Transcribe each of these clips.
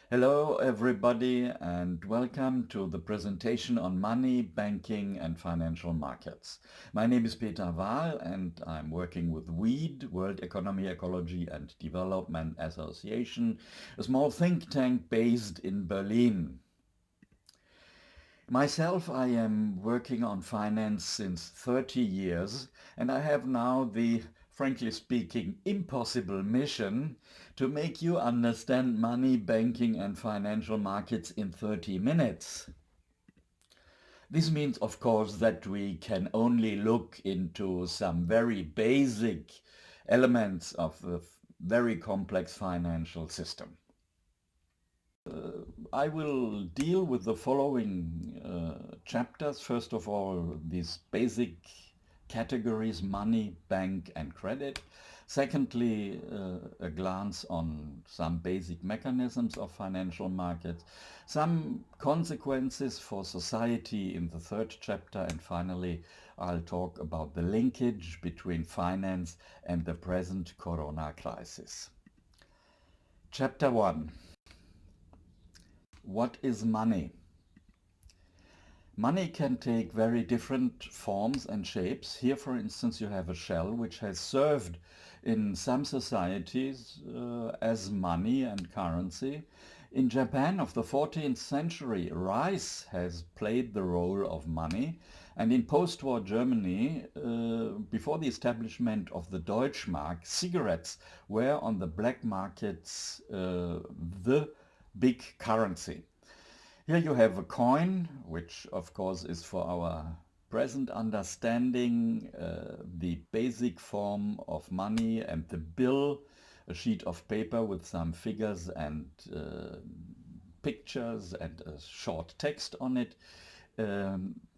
Hello everybody and welcome to the presentation on money, banking and financial markets. My name is Peter Wahl and I'm working with WEED, World Economy, Ecology and Development Association, a small think tank based in Berlin. Myself, I am working on finance since 30 years and I have now the, frankly speaking, impossible mission to make you understand money, banking and financial markets in 30 minutes. This means, of course, that we can only look into some very basic elements of the very complex financial system. I will deal with the following chapters. First of all, these basic categories, money, bank and credit. Secondly, a glance on some basic mechanisms of financial markets, some consequences for society in the third chapter, and finally I'll talk about the linkage between finance and the present corona crisis. Chapter 1. What is money? Money can take very different forms and shapes. Here, for instance, you have a shell which has served in some societies as money and currency. In Japan of the 14th century, rice has played the role of money. And in post-war Germany, before the establishment of the Deutschmark, cigarettes were on the black markets the big currency. Here you have a coin, which of course is for our present understanding the basic form of money, and the bill, a sheet of paper with some figures and pictures and a short text on it.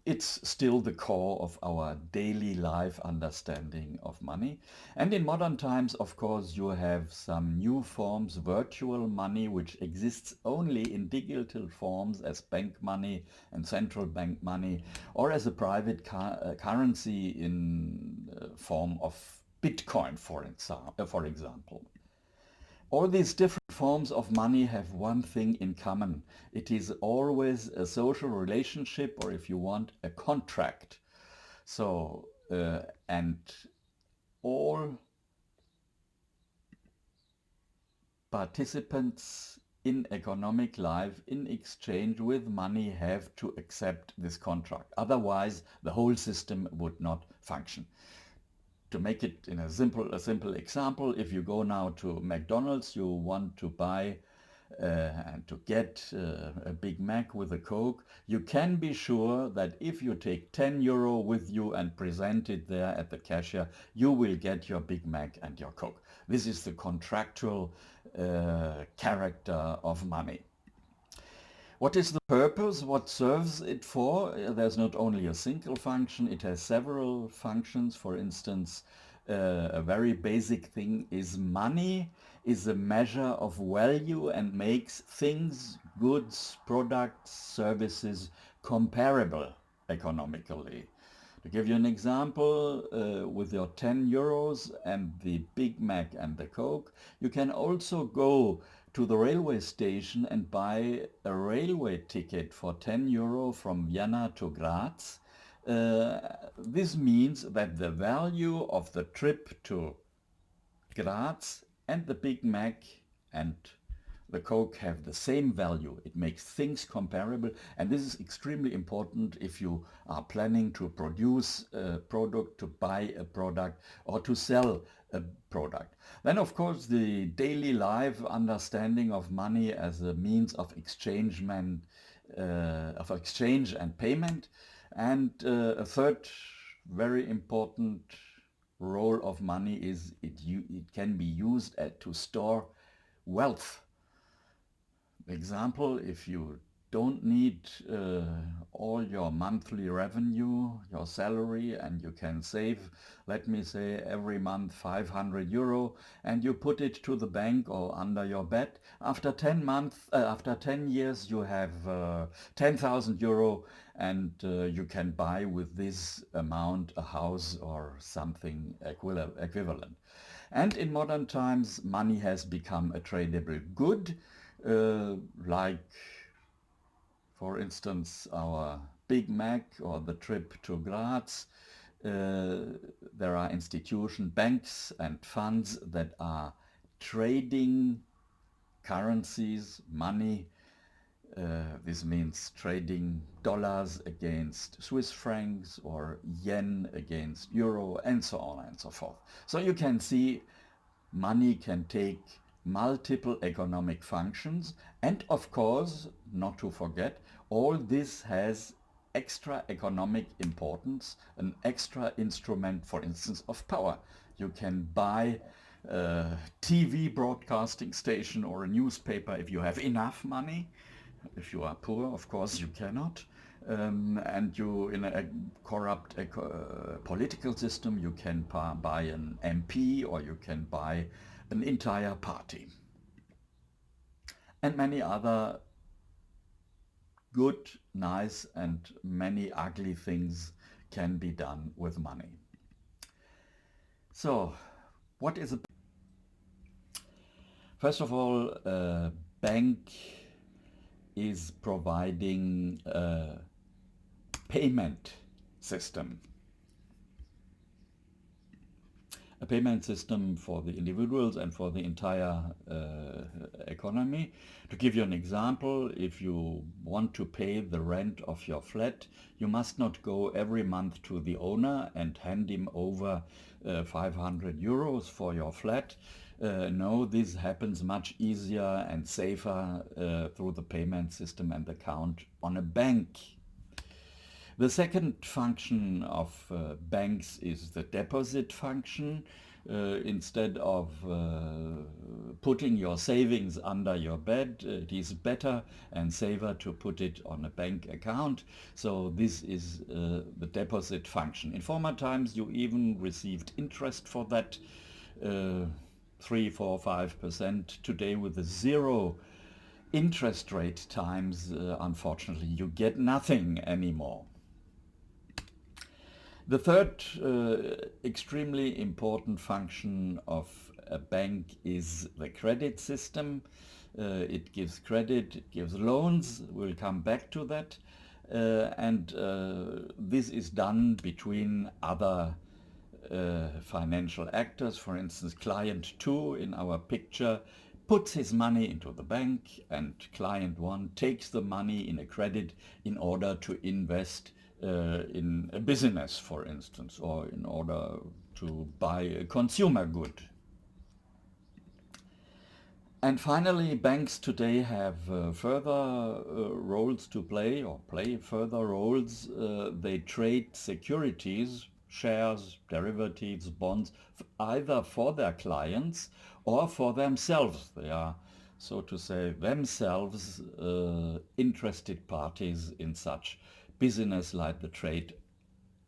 It's still the core of our daily life understanding of money. And in modern times, of course, you have some new forms, virtual money, which exists only in digital forms as bank money and central bank money, or as a private currency in form of Bitcoin, for example. All these different forms of money have one thing in common. It is always a social relationship, or if you want, a contract. And all participants in economic life in exchange with money have to accept this contract. Otherwise, the whole system would not function. To make it in a simple example, if you go now to McDonald's, you want to buy and to get a Big Mac with a Coke, you can be sure that if you take 10 euro with you and present it there at the cashier, you will get your Big Mac and your Coke. This is the contractual character of money. What is the purpose? What serves it for? There's not only a single function, it has several functions. For instance, a very basic thing is money is a measure of value and makes things, goods, products, services comparable economically. To give you an example, with your 10 euros and the Big Mac and the Coke, you can also go to the railway station and buy a railway ticket for 10 euro from Vienna to Graz. This means that the value of the trip to Graz and the Big Mac and the Coke have the same value. It makes things comparable, and this is extremely important if you are planning to produce a product, to buy a product, or to sell a product. Then, of course, the daily life understanding of money as a means of exchange and payment. And a third very important role of money is it can be used to store wealth. Example, if you don't need all your monthly revenue, your salary, and you can save, let me say, every month 500 euro, and you put it to the bank or under your bed, after 10 years you have 10,000 euro, and you can buy with this amount a house or something equivalent. And in modern times, money has become a tradable good. like, for instance, our Big Mac or the trip to Graz. There are institutions, banks and funds that are trading currencies, money. This means trading dollars against Swiss francs or yen against euro and so on and so forth. So you can see money can take multiple economic functions, and of course, not to forget, all this has extra economic importance, an extra instrument, for instance, of power. You can buy a TV broadcasting station or a newspaper if you have enough money. If you are poor, of course, you cannot. And you, in a corrupt political system, you can buy an MP or you can buy an entire party. And many other good, nice, and many ugly things can be done with money. So, what is a... First of all, a bank is providing a payment system. A payment system for the individuals and for the entire economy. To give you an example, if you want to pay the rent of your flat, you must not go every month to the owner and hand him over 500 euros for your flat. No, this happens much easier and safer through the payment system and account on a bank. The second function of banks is the deposit function. Instead of putting your savings under your bed, it is better and safer to put it on a bank account. So this is the deposit function. In former times you even received interest for that, 3, 4, 5%. Today with the zero interest rate times, unfortunately, you get nothing anymore. The third extremely important function of a bank is the credit system. It gives credit, it gives loans, we'll come back to that. And this is done between other financial actors. For instance, client 2 in our picture puts his money into the bank, and client 1 takes the money in a credit in order to invest in a business, for instance, or in order to buy a consumer good. And finally, banks today have further roles to play, or play further roles. They trade securities, shares, derivatives, bonds, either for their clients or for themselves. They are, so to say, themselves interested parties in such business like the trade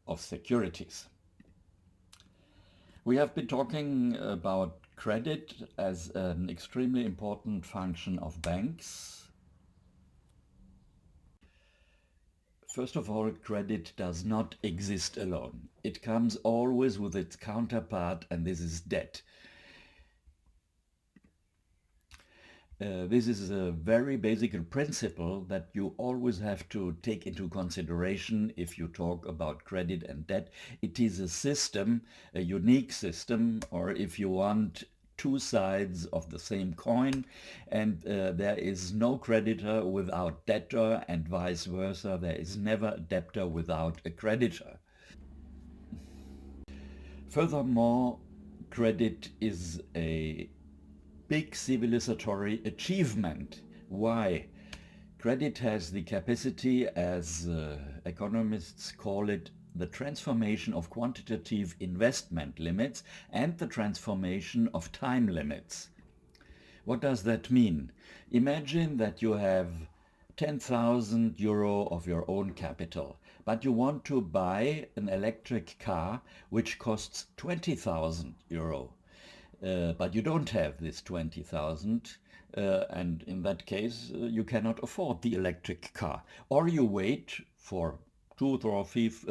of securities. We have been talking about credit as an extremely important function of banks. First of all, credit does not exist alone. It comes always with its counterpart, and this is debt. This is a very basic principle that you always have to take into consideration if you talk about credit and debt. It is a system, a unique system, or if you want, two sides of the same coin, and there is no creditor without debtor, and vice versa. There is never a debtor without a creditor. Furthermore, credit is a big civilisatory achievement. Why? Credit has the capacity, as economists call it, the transformation of quantitative investment limits and the transformation of time limits. What does that mean? Imagine that you have 10,000 euro of your own capital, but you want to buy an electric car which costs 20,000 euro. But you don't have this 20,000, and in that case you cannot afford the electric car. Or you wait for 2,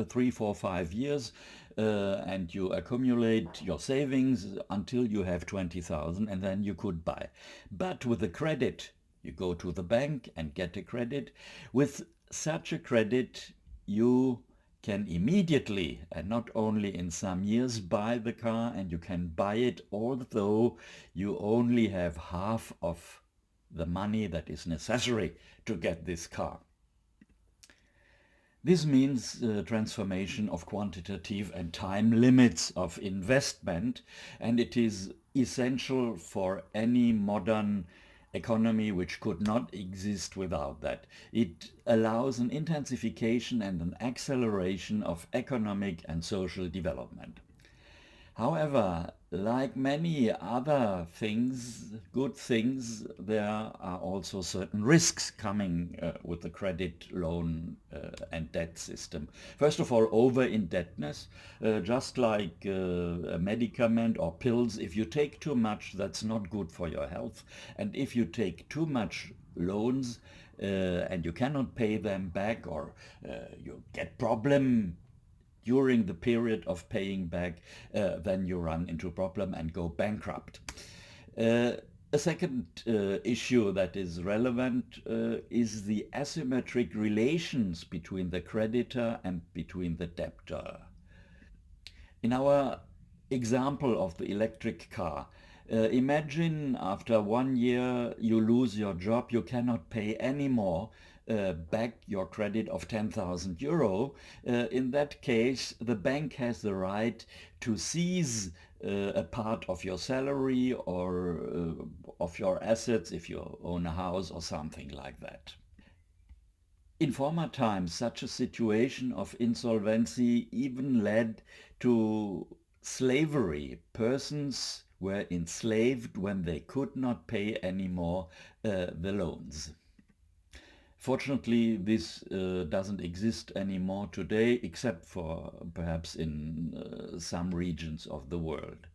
3, 4, 5 years and you accumulate your savings until you have 20,000, and then you could buy. But with the credit, You go to the bank and get a credit. With such a credit, you can immediately, and not only in some years, buy the car, and you can buy it although you only have half of the money that is necessary to get this car. This means transformation of quantitative and time limits of investment, and it is essential for any modern economy which could not exist without that. It allows an intensification and an acceleration of economic and social development. However, like many other things, good things, there are also certain risks coming with the credit, loan and debt system. First of all, over-indebtedness, just like a medicament or pills. If you take too much, that's not good for your health. And if you take too much loans and you cannot pay them back, or you get problem during the period of paying back, then you run into a problem and go bankrupt. A second issue that is relevant is the asymmetric relations between the creditor and between the debtor. In our example of the electric car, imagine after 1 year you lose your job, you cannot pay anymore back your credit of 10,000 euro. In that case, the bank has the right to seize a part of your salary or of your assets if you own a house or something like that. In former times, such a situation of insolvency even led to slavery. Persons were enslaved when they could not pay anymore the loans. Fortunately, this doesn't exist anymore today, except for perhaps in some regions of the world.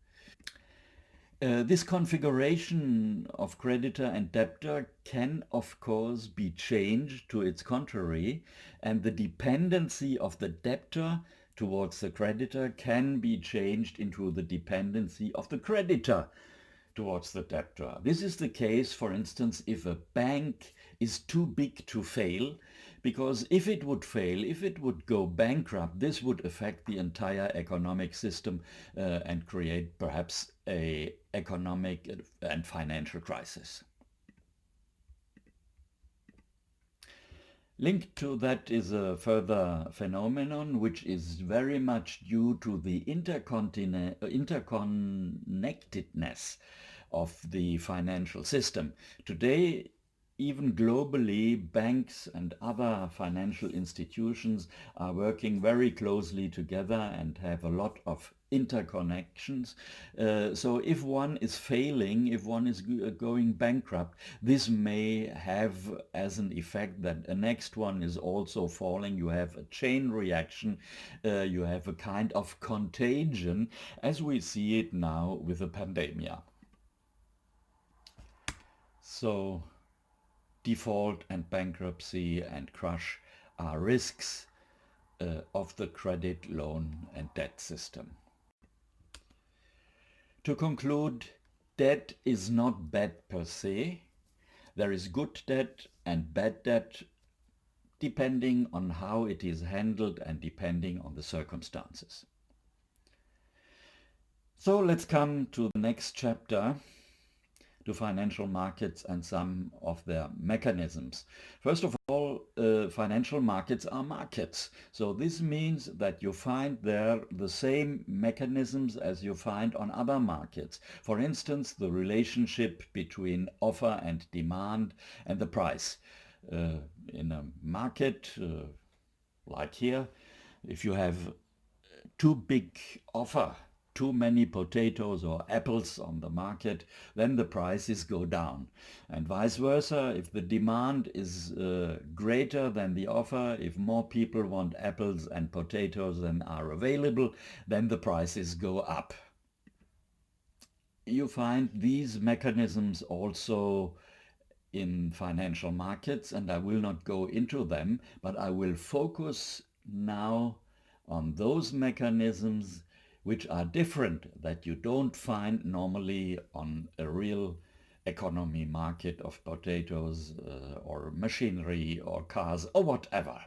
This configuration of creditor and debtor can, of course, be changed to its contrary, and the dependency of the debtor towards the creditor can be changed into the dependency of the creditor towards the debtor. This is the case, for instance, if a bank is too big to fail, because if it would fail, if it would go bankrupt, this would affect the entire economic system and create perhaps an economic and financial crisis. Linked to that is a further phenomenon which is very much due to the interconnectedness of the financial system. Today, even globally, banks and other financial institutions are working very closely together and have a lot of interconnections. So if one is failing, if one is going bankrupt, this may have as an effect that the next one is also falling. You have a chain reaction, you have a kind of contagion, as we see it now with the pandemic. So default and bankruptcy and crush are risks of the credit, loan and debt system. To conclude, debt is not bad per se. There is good debt and bad debt depending on how it is handled and depending on the circumstances. So let's come to the next chapter, to financial markets and some of their mechanisms. First of all, financial markets are markets. So this means that you find there the same mechanisms as you find on other markets. For instance, the relationship between offer and demand and the price. In a market like here, if you have too big offer, too many potatoes or apples on the market, then the prices go down. And vice versa, if the demand is greater than the offer, if more people want apples and potatoes than are available, then the prices go up. You find these mechanisms also in financial markets, and I will not go into them, but I will focus now on those mechanisms which are different, that you don't find normally on a real economy market of potatoes or machinery or cars or whatever.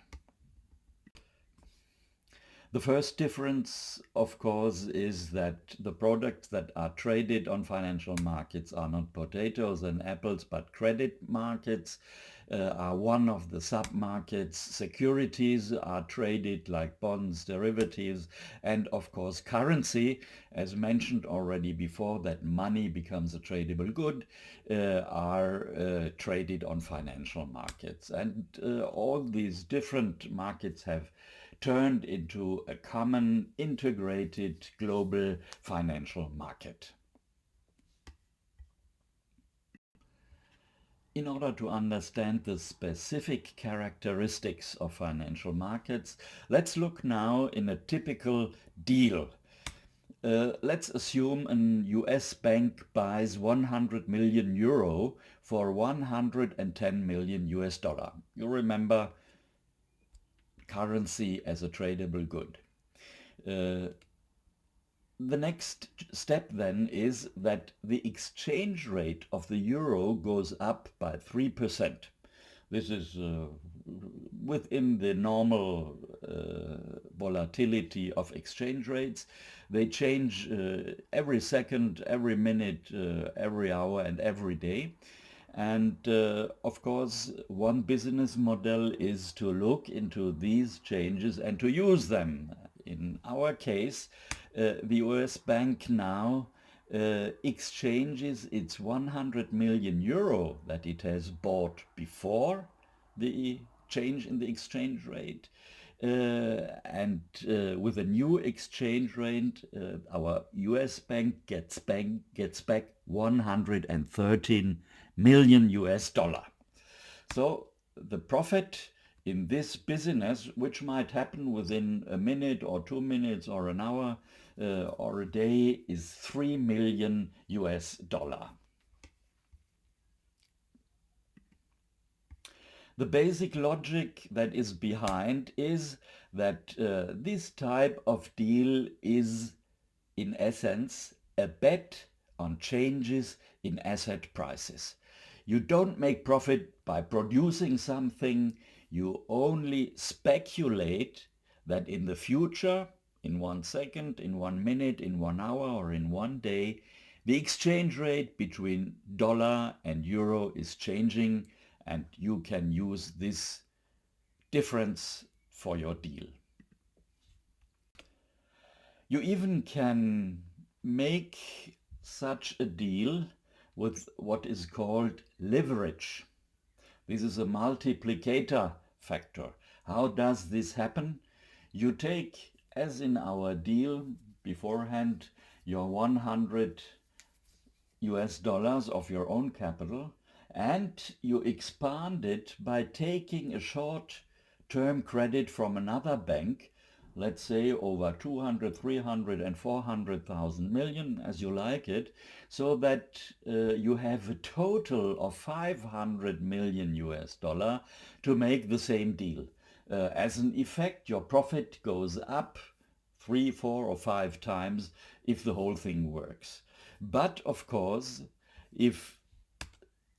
The first difference, of course, is that the products that are traded on financial markets are not potatoes and apples, but credit markets are one of the sub-markets. Securities are traded like bonds, derivatives, and of course currency, as mentioned already before, that money becomes a tradable good, are traded on financial markets. And all these different markets have turned into a common integrated global financial market. In order to understand the specific characteristics of financial markets, let's look now in a typical deal. Let's assume an US bank buys 100 million euro for 110 million US dollar. You remember currency as a tradable good. The next step then is that the exchange rate of the euro goes up by 3%. This is within the normal volatility of exchange rates. They change every second, every minute, every hour and every day. And of course, one business model is to look into these changes and to use them. In our case, the US bank now exchanges its 100 million euro that it has bought before the change in the exchange rate. And with a new exchange rate, our US bank gets back 113 million US dollar. So the profit in this business, which might happen within a minute or 2 minutes or an hour or a day, is 3 million US dollar. The basic logic that is behind is that this type of deal is in essence a bet on changes in asset prices. You don't make profit by producing something, you only speculate that in the future, in 1 second, in 1 minute, in 1 hour or in 1 day, the exchange rate between dollar and euro is changing and you can use this difference for your deal. You even can make such a deal with what is called leverage. This is a multiplicator factor. How does this happen? You take, as in our deal beforehand, your 100 US dollars of your own capital and you expand it by taking a short-term credit from another bank, let's say over 200, 300 and 400,000 million, as you like it, so that you have a total of 500 million US dollar to make the same deal. As an effect, your profit goes up 3, 4 or 5 times if the whole thing works. But of course, if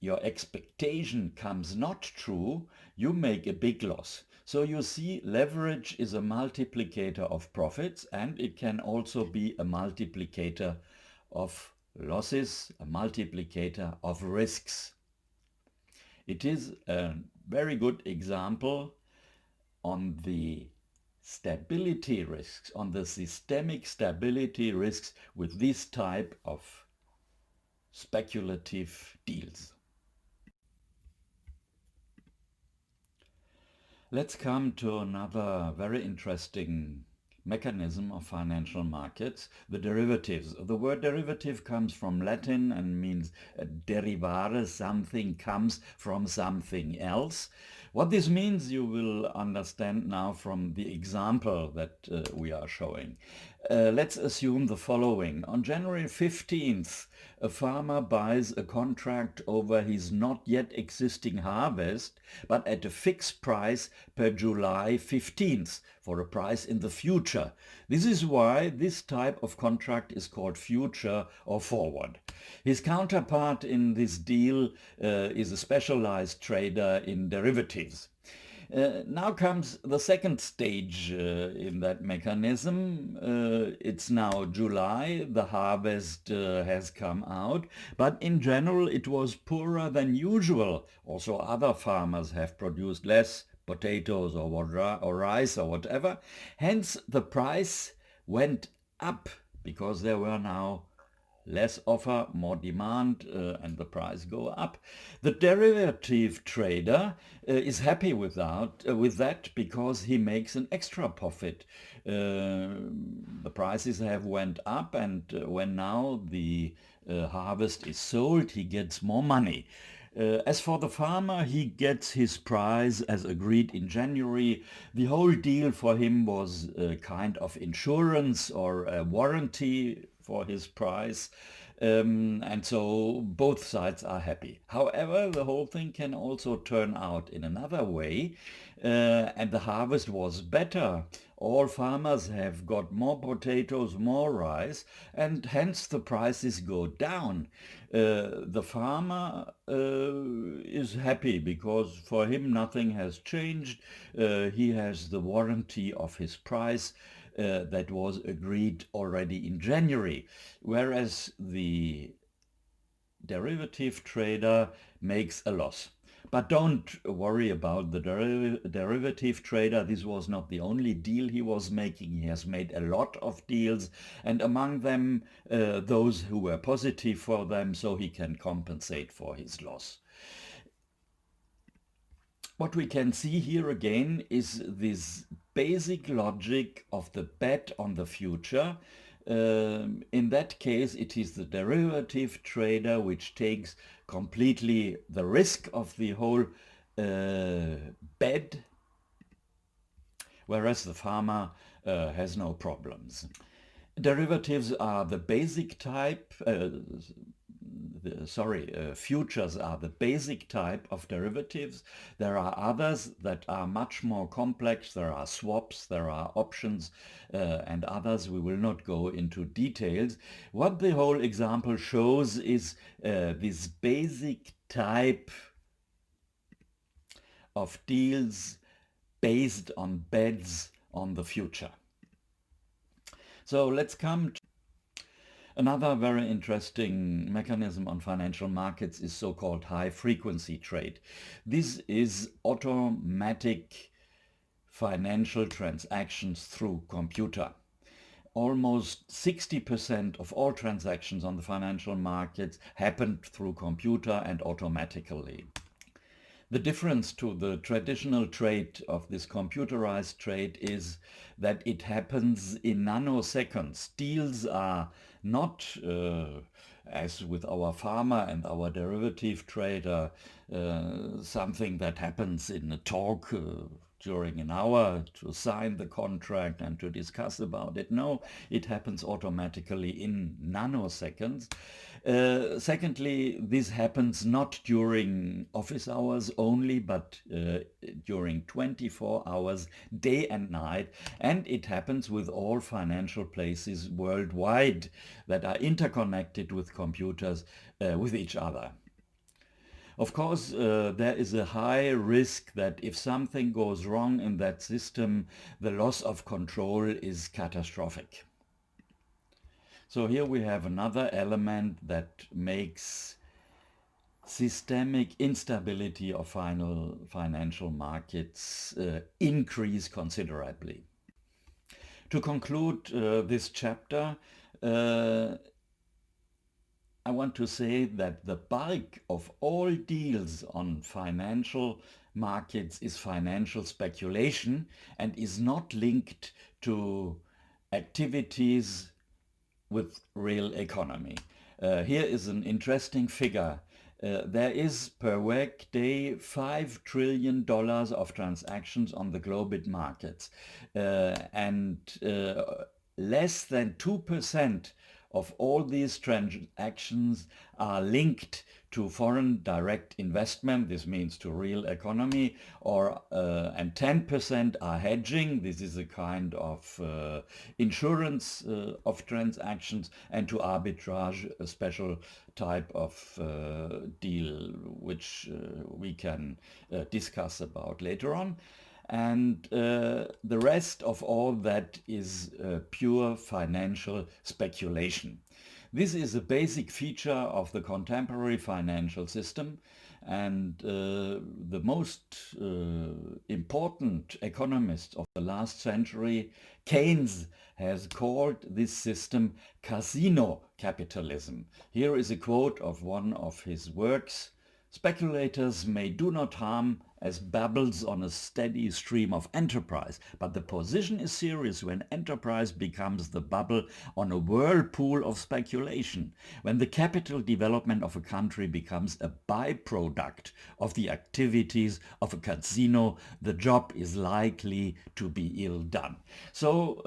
your expectation comes not true, you make a big loss. So you see, leverage is a multiplicator of profits and it can also be a multiplicator of losses, a multiplicator of risks. It is a very good example on the stability risks, on the systemic stability risks with this type of speculative deals. Let's come to another very interesting mechanism of financial markets, the derivatives. The word derivative comes from Latin and means derivare, something comes from something else. What this means you will understand now from the example that we are showing. Let's assume the following. On January 15th, a farmer buys a contract over his not yet existing harvest, but at a fixed price per July 15th, for a price in the future. This is why this type of contract is called future or forward. His counterpart in this deal is a specialized trader in derivatives. Now comes the second stage in that mechanism. It's now July, the harvest has come out, but in general it was poorer than usual. Also other farmers have produced less potatoes or rice or whatever. Hence the price went up because there were now less offer, more demand, and the price go up. The derivative trader is happy with that because he makes an extra profit. The prices have went up, and when now the harvest is sold, he gets more money. As for the farmer, he gets his price as agreed in January. The whole deal for him was a kind of insurance or a warranty for his price. And so both sides are happy. However, the whole thing can also turn out in another way, and the harvest was better. All farmers have got more potatoes, more rice, and hence the prices go down. The farmer is happy because for him nothing has changed. He has the warranty of his price that was agreed already in January, whereas the derivative trader makes a loss. But don't worry about the derivative trader. This was not the only deal he was making. He has made a lot of deals, and among them those who were positive for them, so he can compensate for his loss. What we can see here again is this basic logic of the bet on the future. In that case, it is the derivative trader which takes completely the risk of the whole bet, whereas the farmer has no problems. Derivatives are the basic type, futures are the basic type of derivatives. There are others that are much more complex. There are swaps, there are options, and others. We will not go into details. What the whole example shows is this basic type of deals based on bets on the future. So let's come to another very interesting mechanism on financial markets is so-called high-frequency trade. This is automatic financial transactions through computer. Almost 60% of all transactions on the financial markets happened through computer and automatically. The difference to the traditional trade of this computerized trade is that it happens in nanoseconds. Deals are not, as with our farmer and our derivative trader, something that happens in a talk during an hour to sign the contract and to discuss about it. No, it happens automatically in nanoseconds. Secondly, this happens not during office hours only, but during 24 hours, day and night, and it happens with all financial places worldwide that are interconnected with computers with each other. Of course, there is a high risk that if something goes wrong in that system, the loss of control is catastrophic. So here we have another element that makes systemic instability of financial markets increase considerably. To conclude this chapter, I want to say that the bulk of all deals on financial markets is financial speculation and is not linked to activities with real economy. Here is an interesting figure. There is per workday $5 trillion of transactions on the global markets, and less than 2% of all these transactions are linked to foreign direct investment, this means to real economy, and 10% are hedging, this is a kind of insurance of transactions, and to arbitrage, a special type of deal which we can discuss about later on. And the rest of all that is pure financial speculation. This is a basic feature of the contemporary financial system, and the most important economist of the last century, Keynes, has called this system casino capitalism. Here is a quote of one of his works: "Speculators may do not harm as bubbles on a steady stream of enterprise, but the position is serious when enterprise becomes the bubble on a whirlpool of speculation. When the capital development of a country becomes a byproduct of the activities of a casino, the job is likely to be ill done." So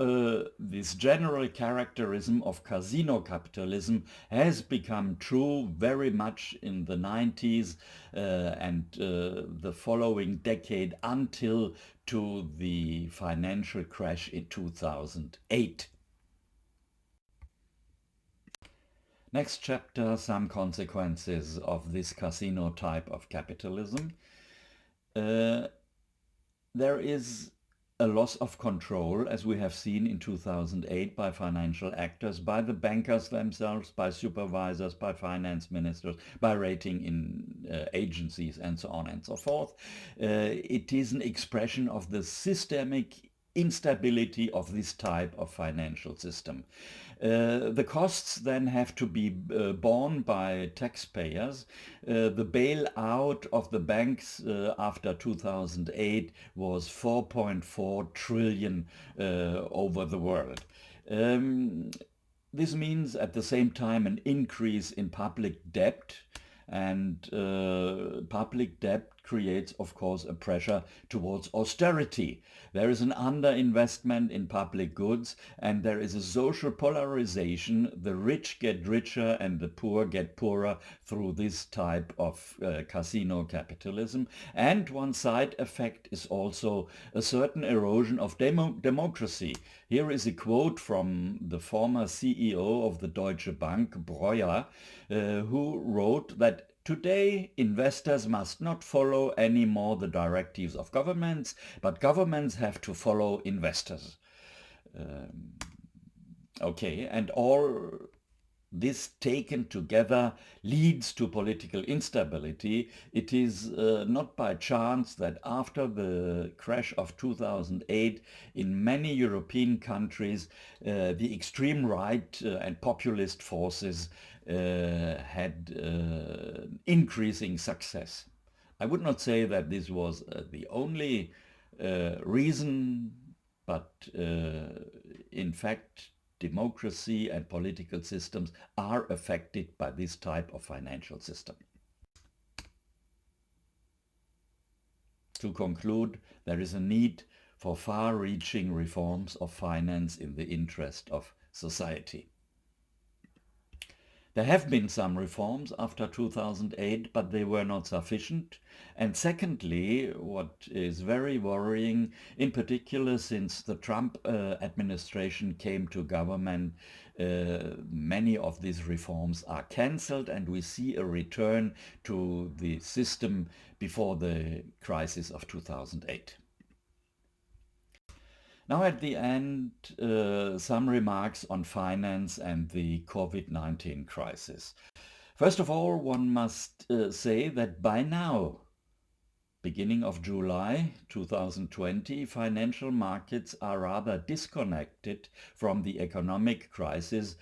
this general characterism of casino capitalism has become true very much in the 90s and the following decade until to the financial crash in 2008. Next chapter, some consequences of this casino type of capitalism. There is a loss of control, as we have seen in 2008, by financial actors, by the bankers themselves, by supervisors, by finance ministers, by rating agencies, and so on and so forth. It is an expression of the systemic instability of this type of financial system. The costs then have to be borne by taxpayers. The bailout of the banks after 2008 was 4.4 trillion over the world. This means at the same time an increase in public debt, and public debt creates, of course, a pressure towards austerity. There is an underinvestment in public goods, and there is a social polarization. The rich get richer and the poor get poorer through this type of casino capitalism. And one side effect is also a certain erosion of democracy. Here is a quote from the former CEO of the Deutsche Bank, Breuer, who wrote that today investors must not follow anymore the directives of governments, but governments have to follow investors. Okay, and all this taken together leads to political instability. It is not by chance that after the crash of 2008 in many European countries the extreme right and populist forces had increasing success. I would not say that this was the only reason, but in fact democracy and political systems are affected by this type of financial system. To conclude, there is a need for far-reaching reforms of finance in the interest of society. There have been some reforms after 2008, but they were not sufficient. And secondly, what is very worrying, in particular since the Trump administration came to government, many of these reforms are cancelled, and we see a return to the system before the crisis of 2008. Now at the end, some remarks on finance and the COVID-19 crisis. First of all, one must say that by now, beginning of July 2020, financial markets are rather disconnected from the economic crisis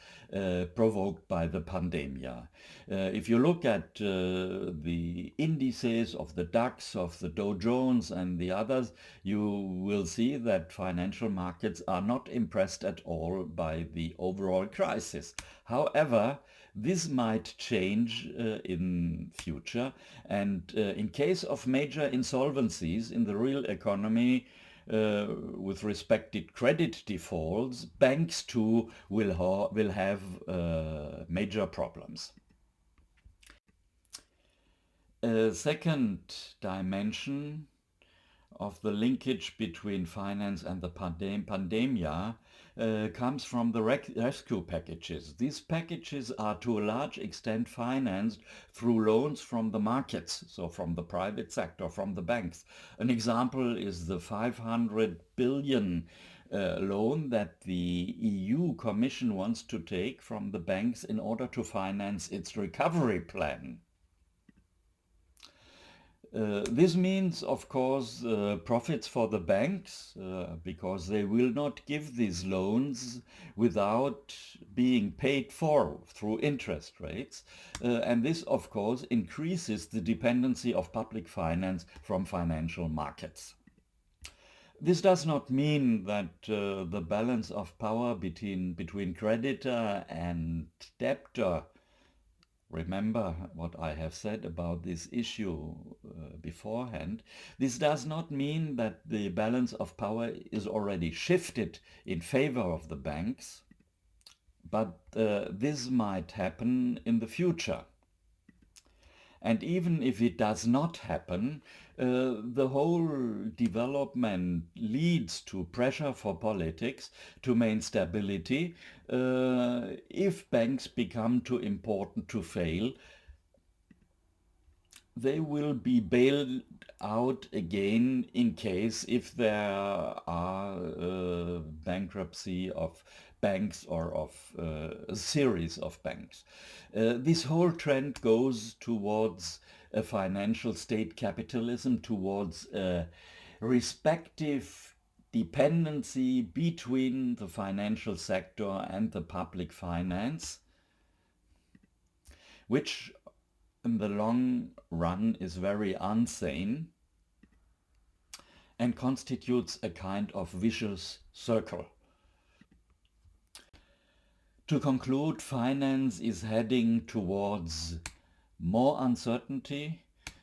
provoked by the pandemia. If you look at the indices of the DAX, of the Dow Jones and the others, you will see that financial markets are not impressed at all by the overall crisis. However, this might change in future, and in case of major insolvencies in the real economy, with respected credit defaults, banks too will have major problems. A second dimension of the linkage between finance and the pandemia comes from the rescue packages. These packages are to a large extent financed through loans from the markets, so from the private sector, from the banks. An example is the 500 billion loan that the EU Commission wants to take from the banks in order to finance its recovery plan. This means, of course, profits for the banks because they will not give these loans without being paid for through interest rates. And this, of course, increases the dependency of public finance from financial markets. This does not mean that the balance of power between creditor and debtor. Remember what I have said about this issue beforehand. This does not mean that the balance of power is already shifted in favor of the banks, but this might happen in the future. And even if it does not happen, the whole development leads to pressure for politics to maintain stability. If banks become too important to fail, they will be bailed out again in case if there are bankruptcy of banks or of a series of banks. This whole trend goes towards a financial state capitalism, towards a respective dependency between the financial sector and the public finance, which in the long run is very insane and constitutes a kind of vicious circle. To conclude, finance is heading towards more uncertainty,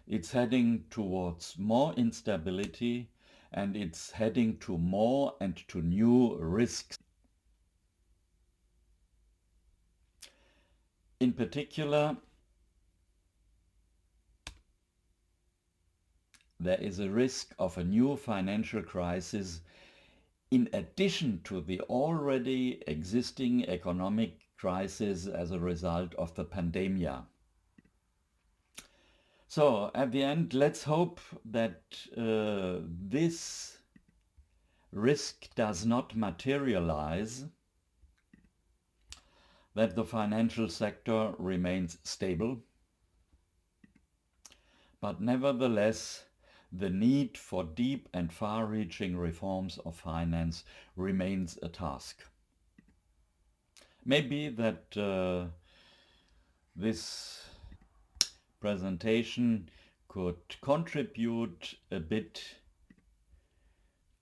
it's heading towards more instability, and it's heading to more and to new risks. In particular, there is a risk of a new financial crisis in addition to the already existing economic crisis as a result of the pandemia. So at the end, let's hope that this risk does not materialize, that the financial sector remains stable, but nevertheless, the need for deep and far-reaching reforms of finance remains a task. Maybe that this presentation could contribute a bit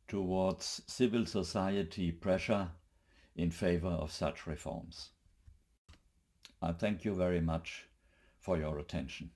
towards civil society pressure in favor of such reforms. I thank you very much for your attention.